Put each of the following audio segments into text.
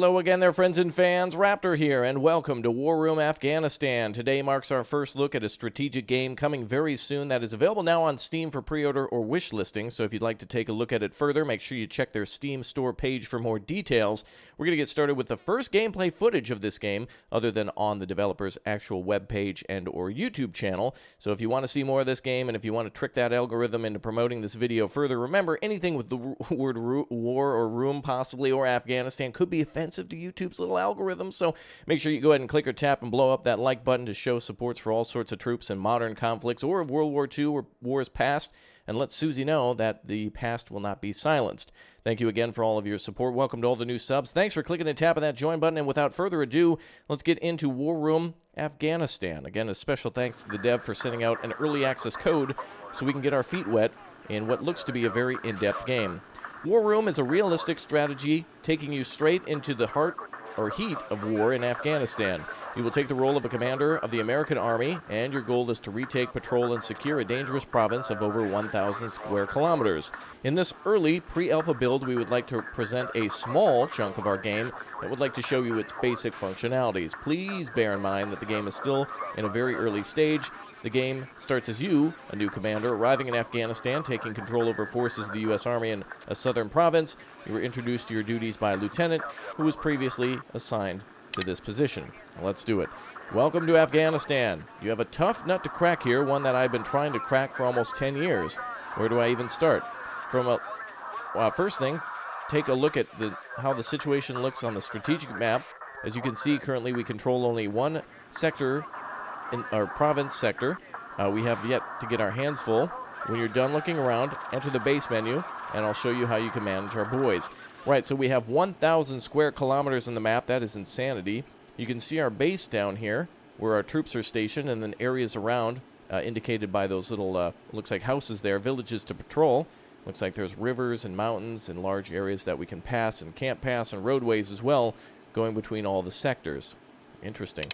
Hello again there, friends and fans. Raptor here, and welcome to War Room Afghanistan. Today marks our first look at a strategic game coming very soon that is available now on Steam for pre-order or wish listing, so if you'd like to take a look at it further, make sure you check their Steam store page for more details. We're going to get started with the first gameplay footage of this game, other than on the developer's actual webpage and or YouTube channel. So if you want to see more of this game, and if you want to trick that algorithm into promoting this video further, remember, anything with the word war or room possibly, or Afghanistan, could be offensive to YouTube's little algorithm, so make sure you go ahead and click or tap and blow up that like button to show supports for all sorts of troops in modern conflicts or of World War II or wars past, and let Susie know that the past will not be silenced. Thank you again for all of your support. Welcome to all the new subs. Thanks for clicking and tapping that join button, and without further ado, let's get into War Room Afghanistan. Again, a special thanks to the dev for sending out an early access code so we can get our feet wet in what looks to be a very in-depth game. War Room is a realistic strategy taking you straight into the heart or heat of war in Afghanistan. You will take the role of a commander of the American Army, and your goal is to retake, patrol, and secure a dangerous province of over 1,000 square kilometers. In this early pre-alpha build, we would like to present a small chunk of our game and would like to show you its basic functionalities. Please bear in mind that the game is still in a very early stage. The game starts as you, a new commander, arriving in Afghanistan, taking control over forces of the U.S. Army in a southern province. You were introduced to your duties by a lieutenant who was previously assigned to this position. Well, let's do it. Welcome to Afghanistan. You have a tough nut to crack here, one that I've been trying to crack for almost 10 years. Where do I even start? First thing, take a look at how the situation looks on the strategic map. As you can see, currently we control only one sector in our province sector. We have yet to get our hands full. When you're done looking around, enter the base menu, and I'll show you how you can manage our boys. Right, so we have 1,000 square kilometers in the map. That is insanity. You can see our base down here, where our troops are stationed, and then areas around, indicated by those little, looks like houses there, villages to patrol. Looks like there's rivers and mountains and large areas that we can pass and can't pass, and roadways as well, going between all the sectors. Interesting.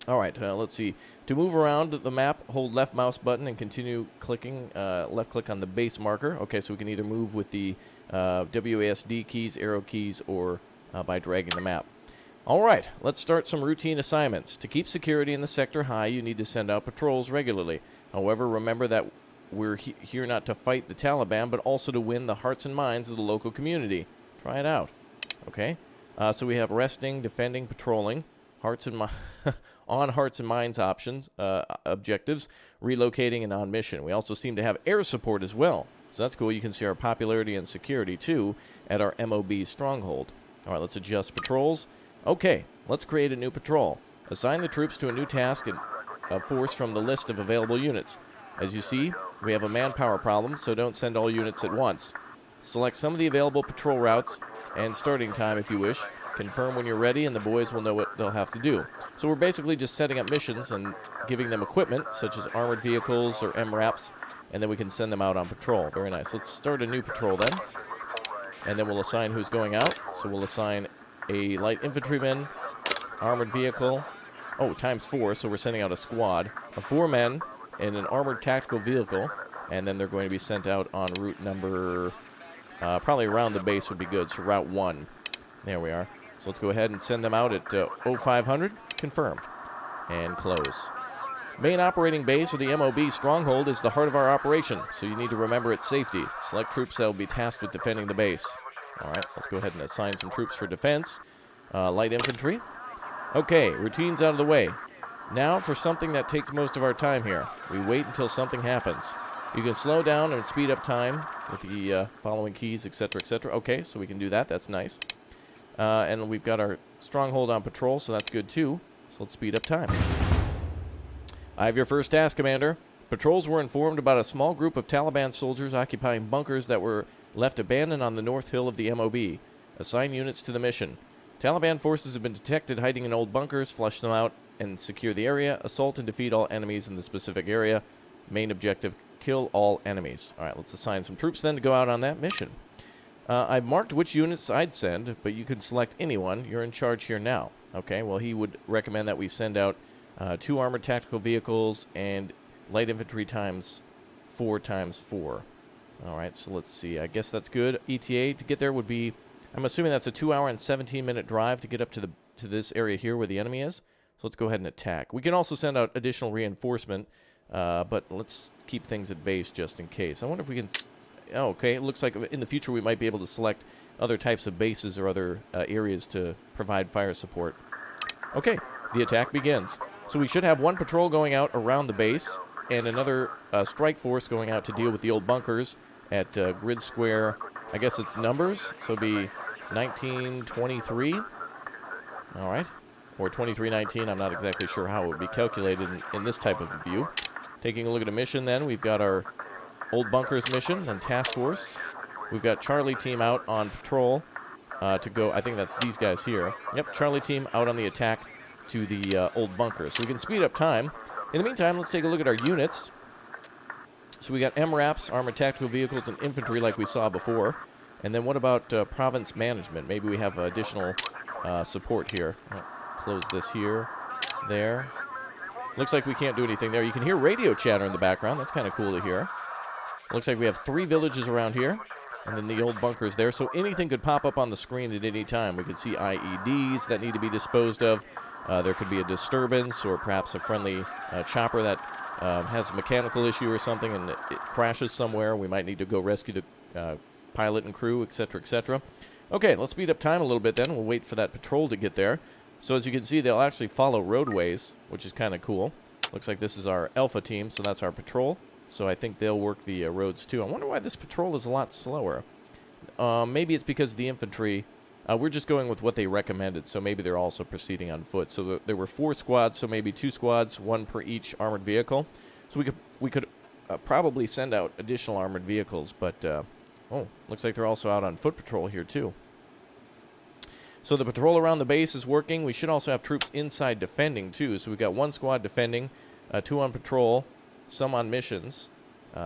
All right, let's see. To move around the map, hold left mouse button and continue clicking, left click on the base marker. Okay, so we can either move with the WASD keys, arrow keys, or by dragging the map. All right, let's start some routine assignments. To keep security in the sector high, you need to send out patrols regularly. However, remember that we're here not to fight the Taliban, but also to win the hearts and minds of the local community. Try it out. Okay, so we have resting, defending, patrolling, hearts and on hearts and minds options, objectives, relocating, and on mission. We also seem to have air support as well, so that's cool. You can see our popularity and security too at our MOB stronghold. All right, let's adjust patrols. Okay, let's create a new patrol. Assign the troops to a new task and a force from the list of available units. As you see, we have a manpower problem, so don't send all units at once. Select some of the available patrol routes and starting time if you wish. Confirm when you're ready, and the boys will know what they'll have to do. So we're basically just setting up missions and giving them equipment, such as armored vehicles or MRAPs, and then we can send them out on patrol. Very nice. Let's start a new patrol then, and then we'll assign who's going out. So we'll assign a light infantryman, armored vehicle, ×4, so we're sending out a squad of 4 men in an armored tactical vehicle, and then they're going to be sent out on route number, probably around the base would be good, so route 1. There we are. So let's go ahead and send them out at 0500, confirm, and close. Main operating base, or the MOB stronghold, is the heart of our operation, so you need to remember its safety. Select troops that will be tasked with defending the base. All right, let's go ahead and assign some troops for defense. Light infantry. Okay, routine's out of the way. Now for something that takes most of our time here. We wait until something happens. You can slow down and speed up time with the following keys, etc., etc. Okay, so we can do that. That's nice. And we've got our stronghold on patrol, so that's good too. So let's speed up time. I have your first task, Commander. Patrols were informed about a small group of Taliban soldiers occupying bunkers that were left abandoned on the north hill of the MOB. Assign units to the mission. Taliban forces have been detected hiding in old bunkers. Flush them out and secure the area. Assault and defeat all enemies in the specific area. Main objective, kill all enemies. All right, let's assign some troops then to go out on that mission. I've marked which units I'd send, but you can select anyone. You're in charge here now. Okay, well, he would recommend that we send out 2 armored tactical vehicles and light infantry ×4 ×4. All right, so let's see. I guess that's good. ETA to get there would be I'm assuming that's a 2-hour and 17-minute drive to get up to this area here where the enemy is. So let's go ahead and attack. We can also send out additional reinforcement, but let's keep things at base just in case. I wonder if we can... Oh, okay, it looks like in the future we might be able to select other types of bases or other areas to provide fire support. Okay, the attack begins. So we should have one patrol going out around the base and another strike force going out to deal with the old bunkers at grid square. I guess it's numbers, so it'd be 1923. All right. Or 2319, I'm not exactly sure how it would be calculated in this type of a view. Taking a look at a mission then, we've got our old bunkers mission, then task force. We've got Charlie team out on patrol to go, I think that's these guys here. Yep, Charlie team out on the attack to the old bunkers. So we can speed up time. In the meantime, let's take a look at our units. So we got MRAPs, armored tactical vehicles, and infantry like we saw before. And then what about province management? Maybe we have additional support here. Close this here, there. Looks like we can't do anything there. You can hear radio chatter in the background. That's kind of cool to hear. Looks like we have 3 villages around here, and then the old bunkers there. So anything could pop up on the screen at any time. We could see IEDs that need to be disposed of. There could be a disturbance or perhaps a friendly chopper that has a mechanical issue or something and it crashes somewhere. We might need to go rescue the pilot and crew, etc., etc. Okay, let's speed up time a little bit then. We'll wait for that patrol to get there. So as you can see, they'll actually follow roadways, which is kind of cool. Looks like this is our Alpha team, so that's our patrol. So I think they'll work the roads too. I wonder why this patrol is a lot slower. Maybe it's because the infantry, we're just going with what they recommended, so maybe they're also proceeding on foot. So there were 4 squads, so maybe 2 squads, 1 per each armored vehicle. So we could probably send out additional armored vehicles, but oh, looks like they're also out on foot patrol here too. So the patrol around the base is working. We should also have troops inside defending, too. So we've got 1 squad defending, 2 on patrol, some on missions,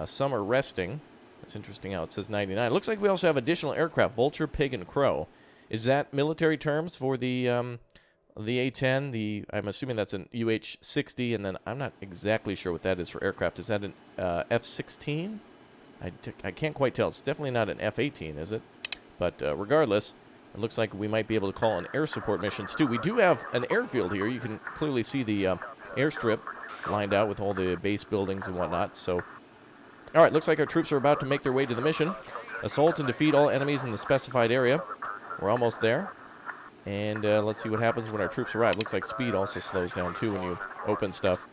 some are resting. That's interesting how it says 99. Looks like we also have additional aircraft, Vulture, Pig, and Crow. Is that military terms for the A-10? I'm assuming that's an UH-60, and then I'm not exactly sure what that is for aircraft. Is that an F-16? I can't quite tell. It's definitely not an F-18, is it? But regardless... It looks like we might be able to call in air support missions, too. We do have an airfield here. You can clearly see the airstrip lined out with all the base buildings and whatnot. So, all right, looks like our troops are about to make their way to the mission. Assault and defeat all enemies in the specified area. We're almost there. And let's see what happens when our troops arrive. Looks like speed also slows down, too, when you open stuff.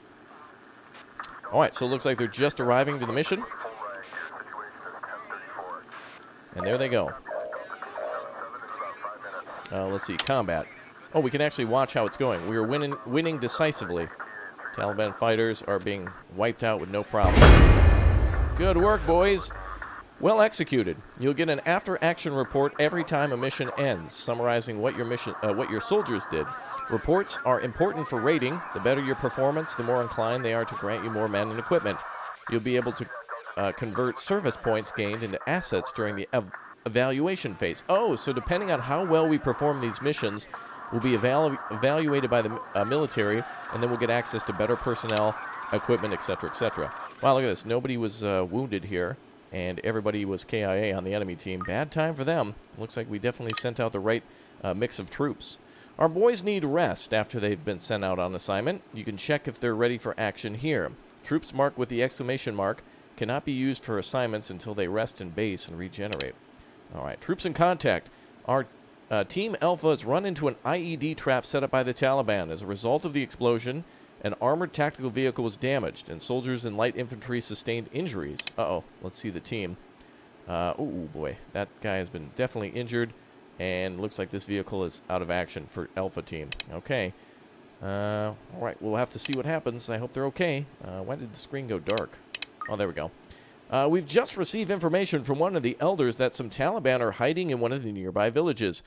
All right, so it looks like they're just arriving to the mission. And there they go. Let's see, combat. Oh, we can actually watch how it's going. We are winning decisively. Taliban fighters are being wiped out with no problem. Good work, boys. Well executed. You'll get an after-action report every time a mission ends, summarizing what your soldiers did. Reports are important for rating. The better your performance, the more inclined they are to grant you more men and equipment. You'll be able to convert service points gained into assets during the evaluation phase. Oh, so depending on how well we perform these missions, we'll be evaluated by the military, and then we'll get access to better personnel, equipment, etc., etc. Wow, look at this. Nobody was wounded here, and everybody was KIA on the enemy team. Bad time for them. Looks like we definitely sent out the right mix of troops. Our boys need rest after they've been sent out on assignment. You can check if they're ready for action here. Troops marked with the exclamation mark cannot be used for assignments until they rest in base and regenerate. All right, troops in contact. Our Team Alpha has run into an IED trap set up by the Taliban. As a result of the explosion, an armored tactical vehicle was damaged, and soldiers and light infantry sustained injuries. Uh-oh, let's see the team. Oh, boy, that guy has been definitely injured, and looks like this vehicle is out of action for Alpha team. Okay. All right, we'll have to see what happens. I hope they're okay. Why did the screen go dark? Oh, there we go. We've just received information from one of the elders that some Taliban are hiding in one of the nearby villages.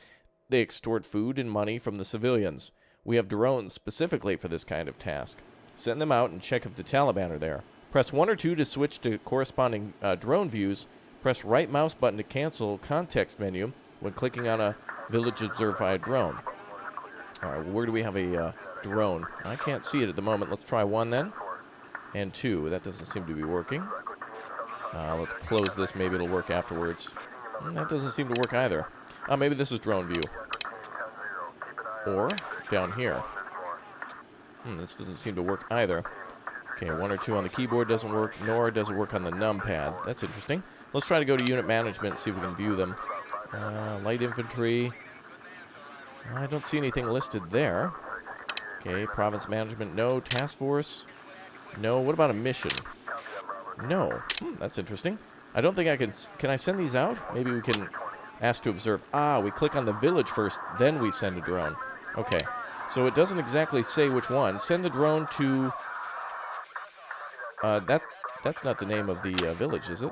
They extort food and money from the civilians. We have drones specifically for this kind of task. Send them out and check if the Taliban are there. Press 1 or 2 to switch to corresponding drone views. Press right mouse button to cancel context menu when clicking on a village observed by a drone. All right, well, where do we have a drone? I can't see it at the moment. Let's try 1 then. And 2. That doesn't seem to be working. Let's close this. Maybe it'll work afterwards. That doesn't seem to work either. Oh, maybe this is drone view. Or down here. This doesn't seem to work either. Okay, 1 or 2 on the keyboard doesn't work, nor does it work on the numpad. That's interesting. Let's try to go to unit management and see if we can view them. Light infantry. I don't see anything listed there. Okay, province management, no. Task force, no. What about a mission? No. That's interesting. I don't think I can I send these out? Maybe we can ask to observe. Ah, we click on the village first, then we send a drone. Okay, so it doesn't exactly say which one. Send the drone to... That's not the name of the village, is it?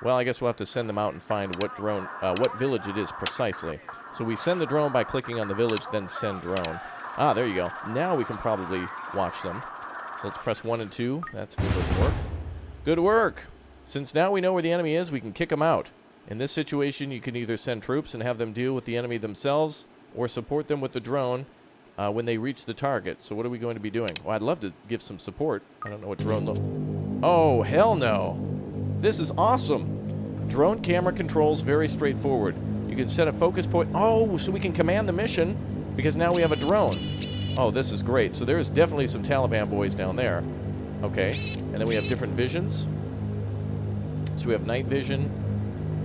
Well, I guess we'll have to send them out and find what drone, what village it is precisely. So we send the drone by clicking on the village, then send drone. Ah, there you go. Now we can probably watch them. So let's press 1 and 2. That still doesn't work. Good work! Since now we know where the enemy is, we can kick them out. In this situation, you can either send troops and have them deal with the enemy themselves, or support them with the drone when they reach the target. So what are we going to be doing? Well, I'd love to give some support. I don't know what drone look. Oh, hell no! This is awesome! Drone camera controls, very straightforward. You can set a focus point. Oh, so we can command the mission, because now we have a drone. Oh, this is great. So there's definitely some Taliban boys down there. Okay, and then we have different visions. So we have night vision,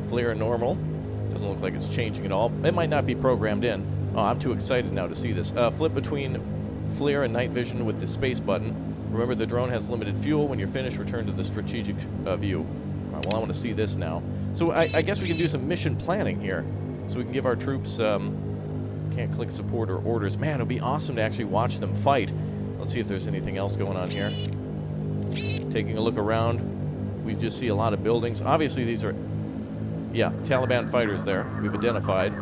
flare normal. Doesn't look like it's changing at all. It might not be programmed in. Oh, I'm too excited now to see this. Flip between flare and night vision with the space button. Remember, the drone has limited fuel. When you're finished, return to the strategic view. All right, well, I want to see this now. So I guess we can do some mission planning here. So we can give our troops... can't click support or orders. Man, it would be awesome to actually watch them fight. Let's see if there's anything else going on here. Taking a look around, we just see a lot of buildings. Obviously, these are, yeah, Taliban fighters there. We've identified.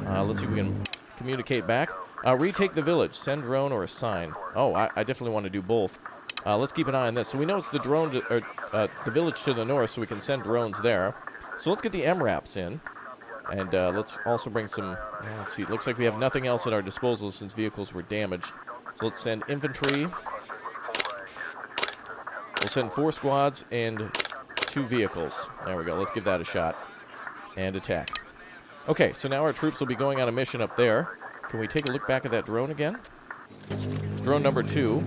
Let's see if we can communicate back. Retake the village. Send drone or assign. Oh, I definitely want to do both. Let's keep an eye on this. So we know it's the drone, the village to the north, so we can send drones there. So let's get the MRAPs in. And let's also bring some... let's see. It looks like we have nothing else at our disposal since vehicles were damaged. So let's send infantry. We'll send 4 squads and 2 vehicles. There we go. Let's give that a shot. And attack. Okay, so now our troops will be going on a mission up there. Can we take a look back at that drone again? Drone number 2.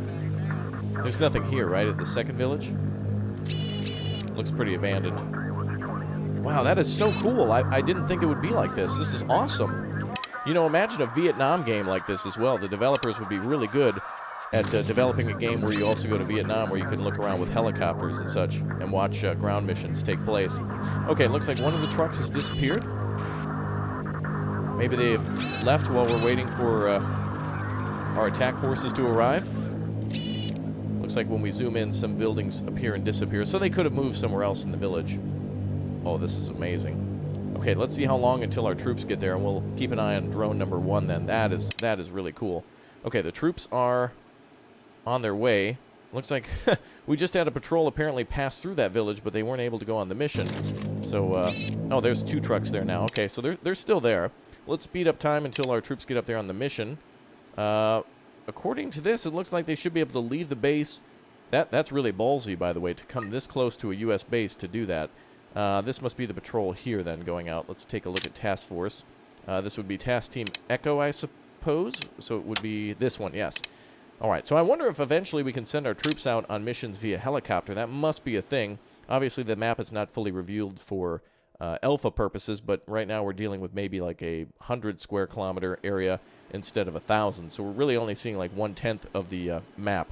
There's nothing here, right, at the second village? Looks pretty abandoned. Wow, that is so cool. I didn't think it would be like this. This is awesome. You know, imagine a Vietnam game like this as well. The developers would be really good at developing a game where you also go to Vietnam, where you can look around with helicopters and such and watch ground missions take place. Okay, it looks like one of the trucks has disappeared. Maybe they've left while we're waiting for our attack forces to arrive. Looks like when we zoom in, some buildings appear and disappear. So they could have moved somewhere else in the village. Oh, this is amazing. Okay, let's see how long until our troops get there, and we'll keep an eye on drone number 1 then. That is really cool. Okay, the troops are on their way. Looks like we just had a patrol apparently pass through that village, but they weren't able to go on the mission. So, oh, there's 2 trucks there now. Okay, so they're still there. Let's speed up time until our troops get up there on the mission. According to this, it looks like they should be able to leave the base. That's really ballsy, by the way, to come this close to a U.S. base to do that. This must be the patrol here, then, going out. Let's take a look at task force. This would be task team Echo, I suppose. So it would be this one, yes. All right, so I wonder if eventually we can send our troops out on missions via helicopter. That must be a thing. Obviously, the map is not fully revealed for alpha purposes, but right now we're dealing with maybe like a 100 square kilometer area instead of 1,000. So we're really only seeing like 1/10 of the map.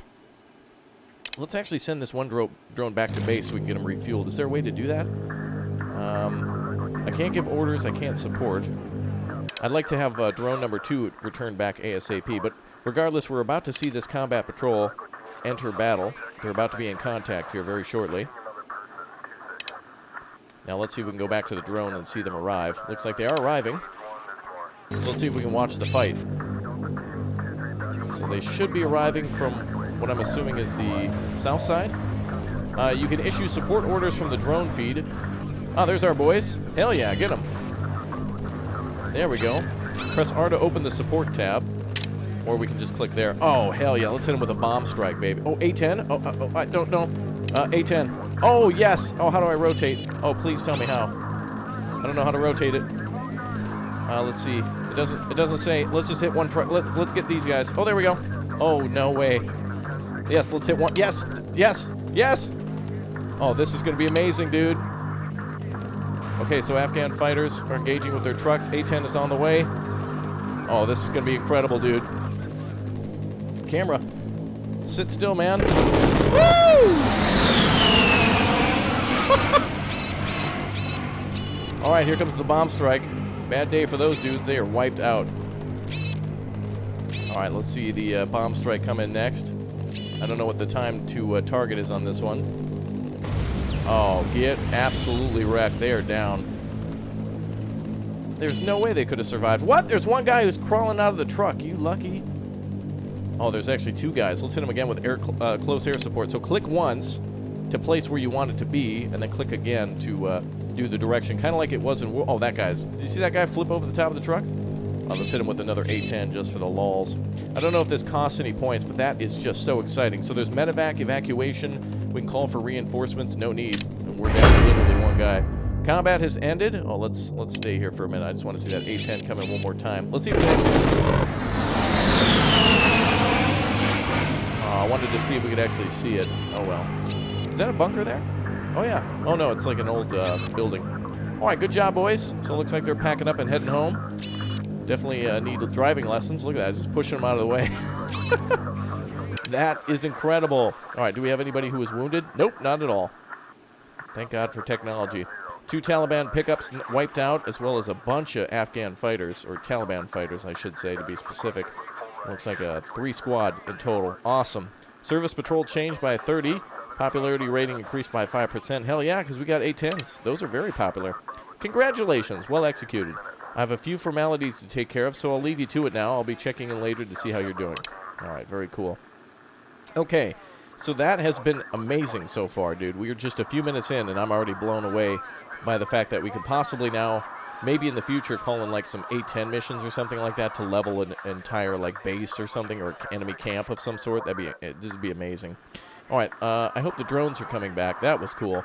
Let's actually send this one drone back to base so we can get them refueled. Is there a way to do that? I can't give orders. I can't support. I'd like to have drone number 2 return back ASAP, but regardless, we're about to see this combat patrol enter battle. They're about to be in contact here very shortly. Now let's see if we can go back to the drone and see them arrive. Looks like they are arriving. So let's see if we can watch the fight. So they should be arriving from what I'm assuming is the south side. You can issue support orders from the drone feed. Oh, there's our boys. Hell yeah, get them. There we go. Press R to open the support tab. Or we can just click there. Oh, hell yeah. Let's hit them with a bomb strike, baby. Oh, A10? Oh, I don't know. A10. Oh, yes. Oh, how do I rotate? Oh, please tell me how. I don't know how to rotate it. Let's see. It doesn't say. Let's just hit one truck. Let's get these guys. Oh, there we go. Oh, no way. Yes, let's hit one. Yes, yes, yes. Oh, this is going to be amazing, dude. Okay, so Afghan fighters are engaging with their trucks. A-10 is on the way. Oh, this is going to be incredible, dude. Camera. Sit still, man. Woo! All right, here comes the bomb strike. Bad day for those dudes. They are wiped out. All right, let's see the bomb strike come in next. I don't know what the time to target is on this one. Oh, get absolutely wrecked. They are down. There's no way they could have survived. What? There's one guy who's crawling out of the truck. You lucky. Oh, there's actually two guys. Let's hit him again with close air support. So click once to place where you want it to be, and then click again to do the direction. Kind of like it was in... Oh, that guy's... Did you see that guy flip over the top of the truck? Oh, let's hit him with another A-10 just for the lulz. I don't know if this costs any points, but that is just so exciting. So there's medevac, evacuation. We can call for reinforcements. No need. And we're down to literally one guy. Combat has ended. Oh, let's stay here for a minute. I just want to see that A-10 come in one more time. Let's see if we can actually... I wanted to see if we could actually see it. Oh, well. Is that a bunker there? Oh, yeah. Oh, no, it's like an old building. All right, good job, boys. So it looks like they're packing up and heading home. Definitely need driving lessons. Look at that, just pushing them out of the way. That is incredible. All right, do we have anybody who was wounded? Nope, not at all. Thank God for technology. 2 Taliban pickups wiped out, as well as a bunch of Afghan fighters, or Taliban fighters, I should say, to be specific. Looks like a 3 squad in total. Awesome. Service patrol changed by 30. Popularity rating increased by 5%. Hell yeah, because we got A-10s. Those are very popular. Congratulations. Well executed. I have a few formalities to take care of, so I'll leave you to it now. I'll be checking in later to see how you're doing. All right, very cool. Okay, so that has been amazing so far, dude. We are just a few minutes in, and I'm already blown away by the fact that we could possibly now, maybe in the future, call in like some A-10 missions or something like that to level an entire like base or something, or enemy camp of some sort. This would be amazing. All right, I hope the drones are coming back. That was cool.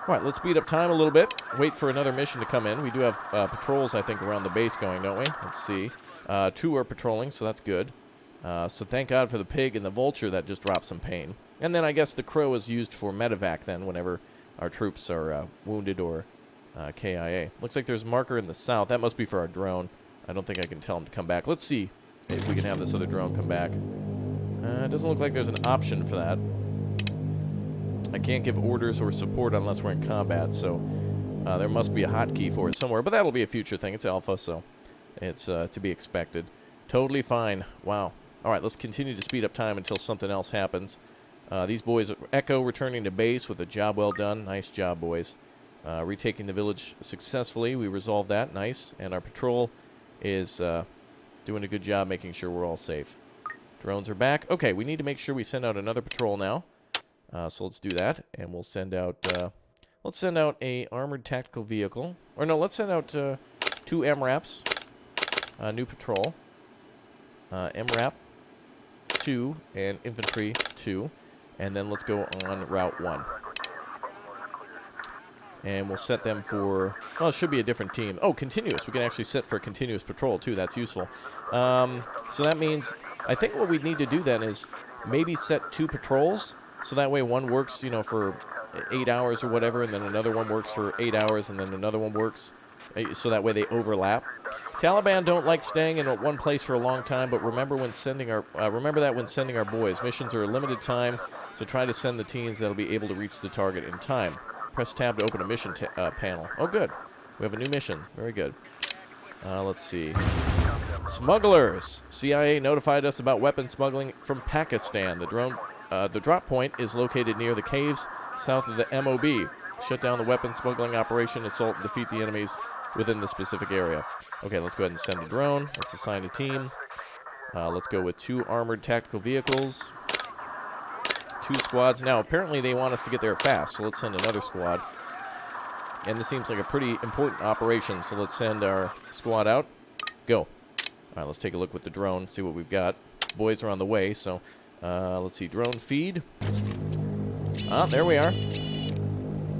All right, let's speed up time a little bit. Wait for another mission to come in. We do have patrols, I think, around the base going, don't we? Let's see. 2 are patrolling, so that's good. So thank God for the pig and the vulture that just dropped some pain. And then I guess the crow is used for medevac then whenever our troops are wounded or KIA. Looks like there's a marker in the south. That must be for our drone. I don't think I can tell him to come back. Let's see if we can have this other drone come back. It doesn't look like there's an option for that. I can't give orders or support unless we're in combat, so there must be a hotkey for it somewhere. But that'll be a future thing. It's alpha, so it's to be expected. Totally fine. Wow. All right, let's continue to speed up time until something else happens. These boys, Echo returning to base with a job well done. Nice job, boys. Retaking the village successfully. We resolved that. Nice. And our patrol is doing a good job making sure we're all safe. Drones are back. Okay, we need to make sure we send out another patrol now. So let's do that, and we'll send out a armored tactical vehicle. Or no, let's send out 2 MRAPs. New patrol. MRAP 2 and infantry 2. And then let's go on route 1. And we'll set them for... Well, it should be a different team. Oh, continuous. We can actually set for continuous patrol, too. That's useful. So that means... I think what we need to do then is maybe set 2 patrols... So that way one works, you know, for 8 hours or whatever, and then another one works for 8 hours, and then another one works, so that way they overlap. Taliban don't like staying in one place for a long time, but remember that when sending our boys. Missions are a limited time, so try to send the teams that'll be able to reach the target in time. Press tab to open a mission panel. Oh, good. We have a new mission. Very good. Let's see. Smugglers. CIA notified us about weapon smuggling from Pakistan. The drop point is located near the caves south of the MOB. Shut down the weapon smuggling operation, assault, and defeat the enemies within the specific area. Okay, let's go ahead and send a drone. Let's assign a team. Let's go with 2 armored tactical vehicles. 2 squads. Now, apparently they want us to get there fast, so let's send another squad. And this seems like a pretty important operation, so let's send our squad out. Go. All right, let's take a look with the drone, see what we've got. Boys are on the way, so... let's see, drone feed. Ah, there we are.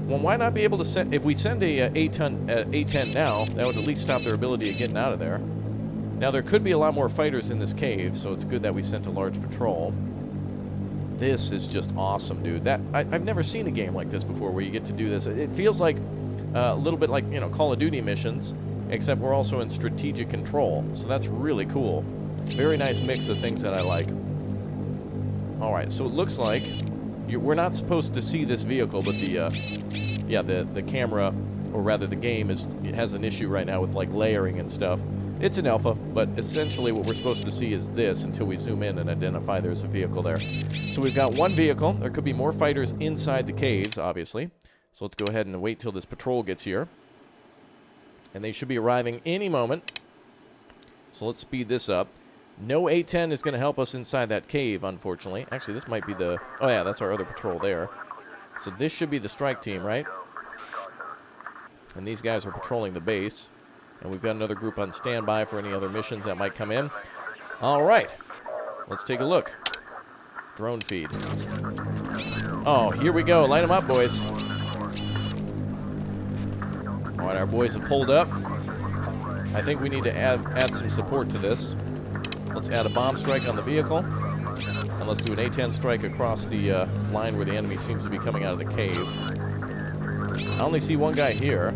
Well, why not be able to send... If we send a A-10 now, that would at least stop their ability of getting out of there. Now, there could be a lot more fighters in this cave, so it's good that we sent a large patrol. This is just awesome, dude. I've never seen a game like this before where you get to do this. It feels like a little bit like, you know, Call of Duty missions, except we're also in strategic control. So that's really cool. Very nice mix of things that I like. All right, so it looks like we're not supposed to see this vehicle, but the camera, or rather the game, has an issue right now with like layering and stuff. It's an alpha, but essentially what we're supposed to see is this until we zoom in and identify there's a vehicle there. So we've got one vehicle. There could be more fighters inside the caves, obviously. So let's go ahead and wait till this patrol gets here. And they should be arriving any moment. So let's speed this up. No A-10 is going to help us inside that cave, unfortunately. Actually, this might be the... Oh, yeah, that's our other patrol there. So this should be the strike team, right? And these guys are patrolling the base. And we've got another group on standby for any other missions that might come in. All right. Let's take a look. Drone feed. Oh, here we go. Light them up, boys. All right, our boys have pulled up. I think we need to add some support to this. Let's add a bomb strike on the vehicle. And let's do an A-10 strike across the line where the enemy seems to be coming out of the cave. I only see one guy here.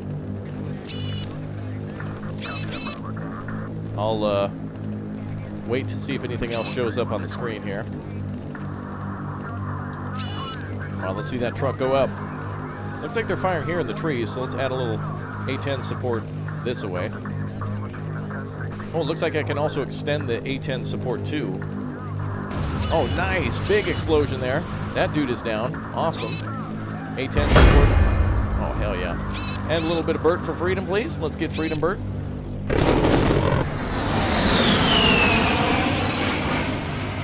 I'll wait to see if anything else shows up on the screen here. Well, let's see that truck go up. Looks like they're firing here in the trees, so let's add a little A-10 support this way. Oh, it looks like I can also extend the A-10 support too. Oh, nice! Big explosion there. That dude is down. Awesome. A-10 support. Oh, hell yeah. And a little bit of Bert for freedom, please. Let's get freedom, Bert.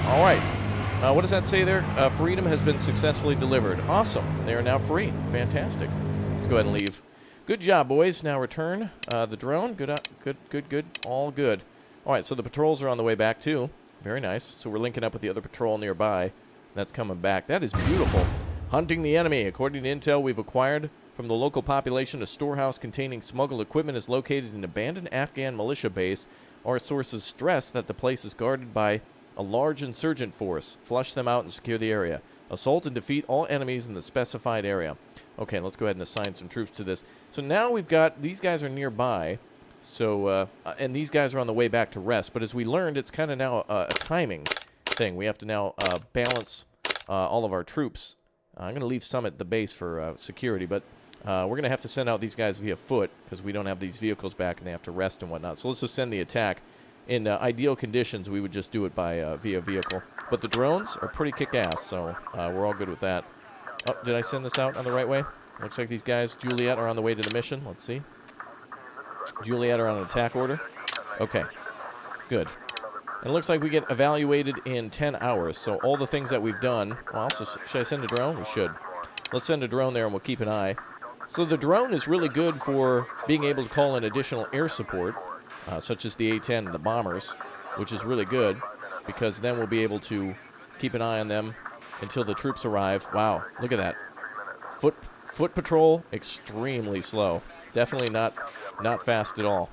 All right. What does that say there? Freedom has been successfully delivered. Awesome. They are now free. Fantastic. Let's go ahead and leave. Good job, boys. Now return the drone. Good. All good. All right, so the patrols are on the way back, too. Very nice. So we're linking up with the other patrol nearby. That's coming back. That is beautiful. Hunting the enemy. According to intel we've acquired from the local population, a storehouse containing smuggled equipment is located in an abandoned Afghan militia base. Our sources stress that the place is guarded by a large insurgent force. Flush them out and secure the area. Assault and defeat all enemies in the specified area. Okay, let's go ahead and assign some troops to this. So now we've got, these guys are nearby. So, and these guys are on the way back to rest. But as we learned, it's kind of now a timing thing. We have to now balance all of our troops. I'm going to leave some at the base for security, but we're going to have to send out these guys via foot because we don't have these vehicles back and they have to rest and whatnot. So let's just send the attack. In ideal conditions, we would just do it by via vehicle. But the drones are pretty kick-ass, so we're all good with that. Oh, did I send this out on the right way? Looks like these guys, Juliet, are on the way to the mission. Let's see. Juliet are on an attack order. Okay, good. And it looks like we get evaluated in 10 hours. So all the things that we've done... Well, also, should I send a drone? We should. Let's send a drone there and we'll keep an eye. So the drone is really good for being able to call in additional air support, such as the A-10 and the bombers, which is really good because then we'll be able to keep an eye on them until the troops arrive. Wow, look at that. Foot patrol, extremely slow. Definitely not fast at all.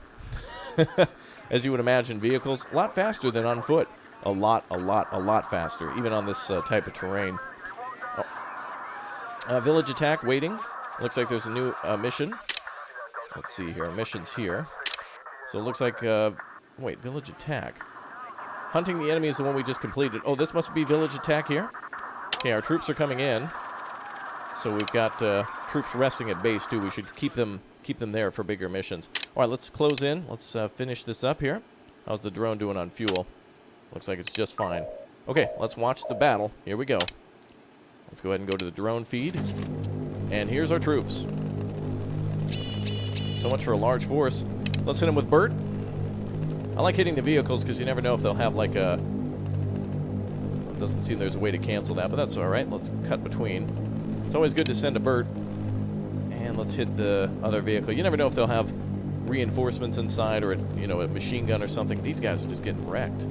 As you would imagine, vehicles, a lot faster than on foot. A lot faster, even on this type of terrain. Oh. Village attack waiting. Looks like there's a new mission. Let's see here. Mission's here. So it looks like, wait, village attack. Hunting the enemy is the one we just completed. Oh, this must be village attack here? Okay, our troops are coming in. So we've got troops resting at base, too. We should keep them there for bigger missions. All right, let's close in. Let's finish this up here. How's the drone doing on fuel? Looks like it's just fine. Okay, let's watch the battle. Here we go. Let's go ahead and go to the drone feed. And here's our troops. So much for a large force. Let's hit them with Bert. I like hitting the vehicles because you never know if they'll have like a... It doesn't seem there's a way to cancel that, but that's all right. Let's cut between. It's always good to send a Bert. And let's hit the other vehicle. You never know if they'll have reinforcements inside or a machine gun or something. These guys are just getting wrecked.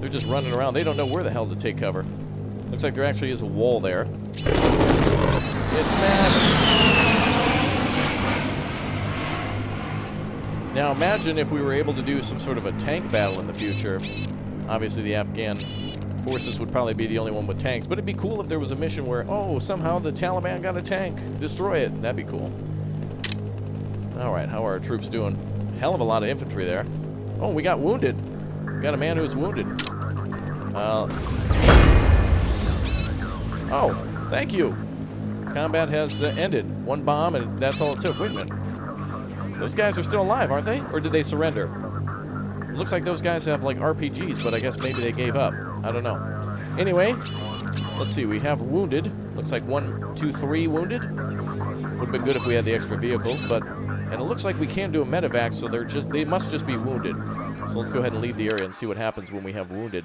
They're just running around. They don't know where the hell to take cover. Looks like there actually is a wall there. Get smashed. Now imagine if we were able to do some sort of a tank battle in the future. Obviously the Afghan forces would probably be the only one with tanks, but it'd be cool if there was a mission where, oh, somehow the Taliban got a tank. Destroy it. That'd be cool. Alright, how are our troops doing? Hell of a lot of infantry there. Oh, we got wounded. We got a man who's wounded. Oh, thank you. Combat has ended. One bomb, and that's all it took. Wait a minute. Those guys are still alive, aren't they? Or did they surrender? It looks like those guys have, like, RPGs, but I guess maybe they gave up. I don't know. Anyway, let's see. We have wounded. Looks like 1, 2, 3 wounded. Would have been good if we had the extra vehicles, but... And it looks like we can't do a medevac, so they must just be wounded. So let's go ahead and leave the area and see what happens when we have wounded.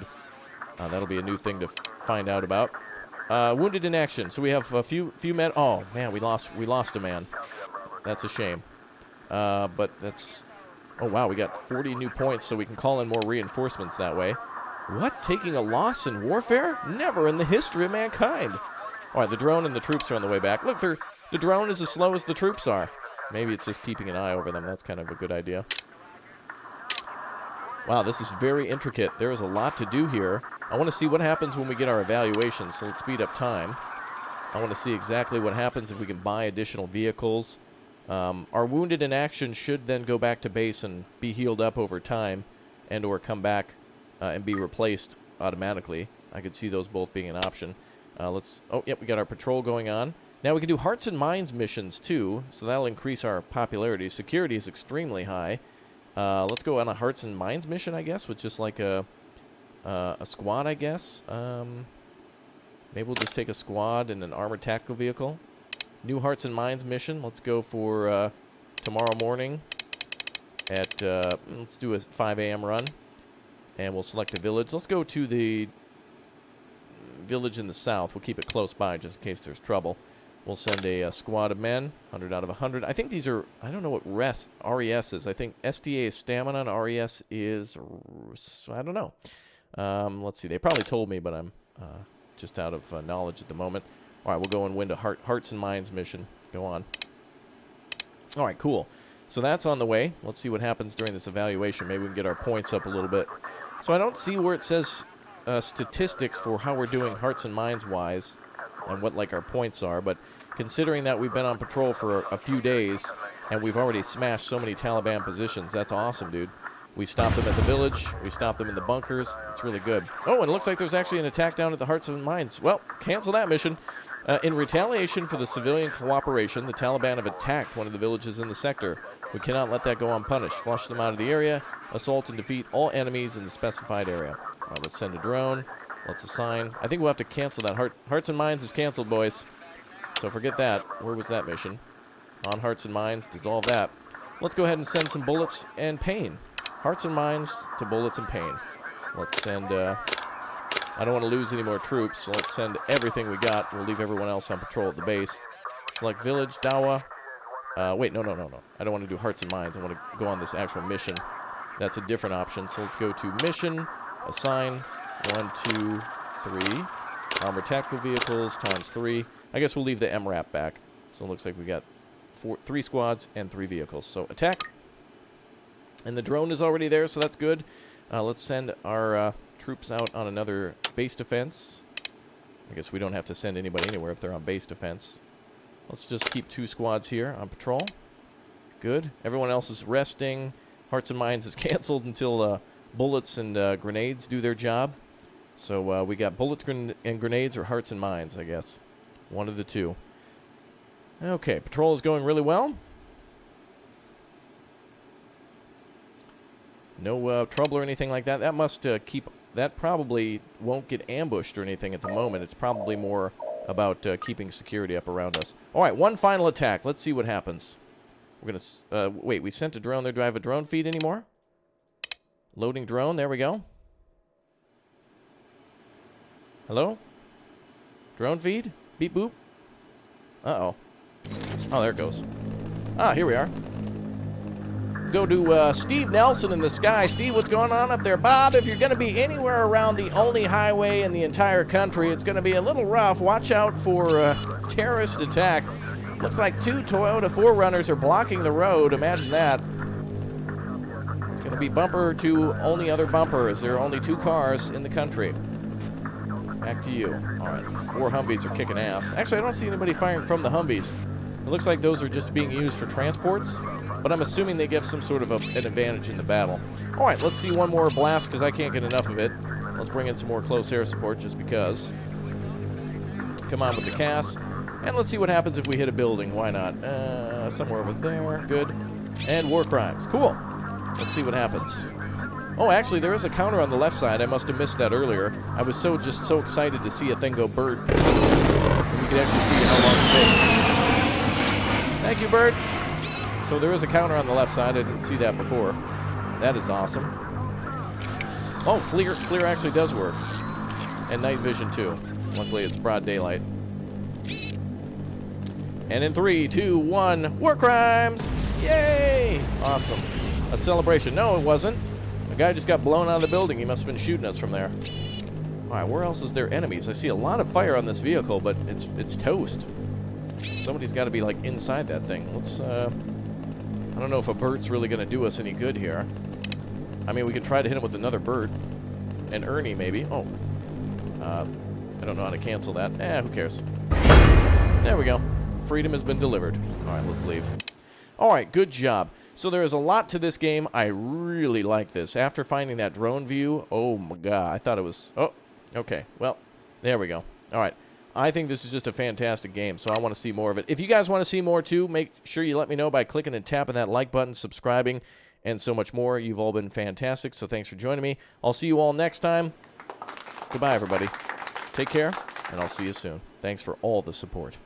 That'll be a new thing to find out about. Wounded in action. So we have a few men. Oh man, we lost a man. That's a shame. But that's. Oh wow, we got 40 new points, so we can call in more reinforcements that way. What? Taking a loss in warfare? Never in the history of mankind. All right, the drone and the troops are on the way back. Look, the drone is as slow as the troops are. Maybe it's just keeping an eye over them. That's kind of a good idea. Wow, this is very intricate. There is a lot to do here. I want to see what happens when we get our evaluation, so let's speed up time. I want to see exactly what happens if we can buy additional vehicles. Our wounded in action should then go back to base and be healed up over time and or come back and be replaced automatically. I could see those both being an option. Oh, yep, we got our patrol going on. Now we can do Hearts and Minds missions too, so that'll increase our popularity. Security is extremely high. Let's go on a Hearts and Minds mission, I guess, with just like a squad, I guess. Maybe we'll just take a squad and an armored tactical vehicle. New Hearts and Minds mission. Let's go for tomorrow morning at, let's do a 5 a.m. run. And we'll select a village. Let's go to the village in the south. We'll keep it close by just in case there's trouble. We'll send a squad of men, 100 out of 100. I think these are, I don't know what RES is. I think SDA is stamina and RES is, I don't know. Let's see. They probably told me, but I'm just out of knowledge at the moment. All right, we'll go and win a Hearts and Minds mission. Go on. All right, cool. So that's on the way. Let's see what happens during this evaluation. Maybe we can get our points up a little bit. So I don't see where it says statistics for how we're doing Hearts and Minds wise and what like our points are, but considering that we've been on patrol for a few days and we've already smashed so many Taliban positions, that's awesome, dude. We stopped them at the village, we stopped them in the bunkers. It's really good. Oh, and it looks like there's actually an attack down at the Hearts and Minds. Well, cancel that mission. In retaliation for the civilian cooperation, the Taliban have attacked one of the villages in the sector. We cannot let that go unpunished. Flush them out of the area, assault and defeat all enemies in the specified area. All right, let's send a drone. Let's assign. I think we'll have to cancel that. Hearts and Minds is canceled, boys. So forget that. Where was that mission? On Hearts and Minds, dissolve that. Let's go ahead and send some bullets and pain. Hearts and Minds to bullets and pain. Let's send, I don't want to lose any more troops, so let's send everything we got. We'll leave everyone else on patrol at the base. Select village, Dawa. Wait, no. I don't want to do Hearts and Minds. I want to go on this actual mission. That's a different option. So let's go to mission, assign, 1, 2, 3. Armored tactical vehicles times 3. I guess we'll leave the MRAP back. So it looks like we got 3 squads and 3 vehicles. So attack. And the drone is already there, so that's good. Let's send our troops out on another base defense. I guess we don't have to send anybody anywhere if they're on base defense. Let's just keep 2 squads here on patrol. Good. Everyone else is resting. Hearts and Minds is canceled until bullets and grenades do their job. So we got bullets and grenades or Hearts and Minds, I guess. One of the two. Okay, patrol is going really well. No trouble or anything like that. That must that probably won't get ambushed or anything at the moment. It's probably more about keeping security up around us. All right, one final attack. Let's see what happens. We're going to... wait, we sent a drone there. Do I have a drone feed anymore? Loading drone. There we go. Hello? Drone feed? Beep boop? Uh-oh. Oh, there it goes. Ah, here we are. Go to Steve Nelson in the sky. Steve, what's going on up there? Bob, if you're going to be anywhere around the only highway in the entire country, it's going to be a little rough. Watch out for terrorist attacks. Looks like 2 Toyota 4Runners are blocking the road. Imagine that. Gonna be bumper to only other bumper, as there are only 2 cars in the country. Back to you. Alright, 4 Humvees are kicking ass. Actually, I don't see anybody firing from the Humvees. It looks like those are just being used for transports, but I'm assuming they give some sort of an advantage in the battle. Alright, let's see one more blast, because I can't get enough of it. Let's bring in some more close air support, just because. Come on with the CAS. And let's see what happens if we hit a building. Why not? Somewhere over there. Good. And war crimes. Cool. Let's see what happens. Oh, actually, there is a counter on the left side. I must have missed that earlier. I was just so excited to see a thing go bird. We could actually see how long it takes. Thank you, bird. So there is a counter on the left side. I didn't see that before. That is awesome. Oh, FLIR actually does work. And night vision, too. Luckily, it's broad daylight. And in 3, 2, 1, war crimes! Yay! Awesome. A celebration. No, it wasn't. The guy just got blown out of the building. He must have been shooting us from there. Alright, where else is there enemies? I see a lot of fire on this vehicle, but it's toast. Somebody's got to be, like, inside that thing. Let's, I don't know if a bird's really going to do us any good here. I mean, we could try to hit him with another bird. And Ernie, maybe. Oh. I don't know how to cancel that. Who cares? There we go. Freedom has been delivered. Alright, let's leave. Alright, good job. So there is a lot to this game. I really like this. After finding that drone view, oh my god, I thought it was... Oh, okay. Well, there we go. Alright. I think this is just a fantastic game, so I want to see more of it. If you guys want to see more too, make sure you let me know by clicking and tapping that like button, subscribing, and so much more. You've all been fantastic, so thanks for joining me. I'll see you all next time. Goodbye, everybody. Take care, and I'll see you soon. Thanks for all the support.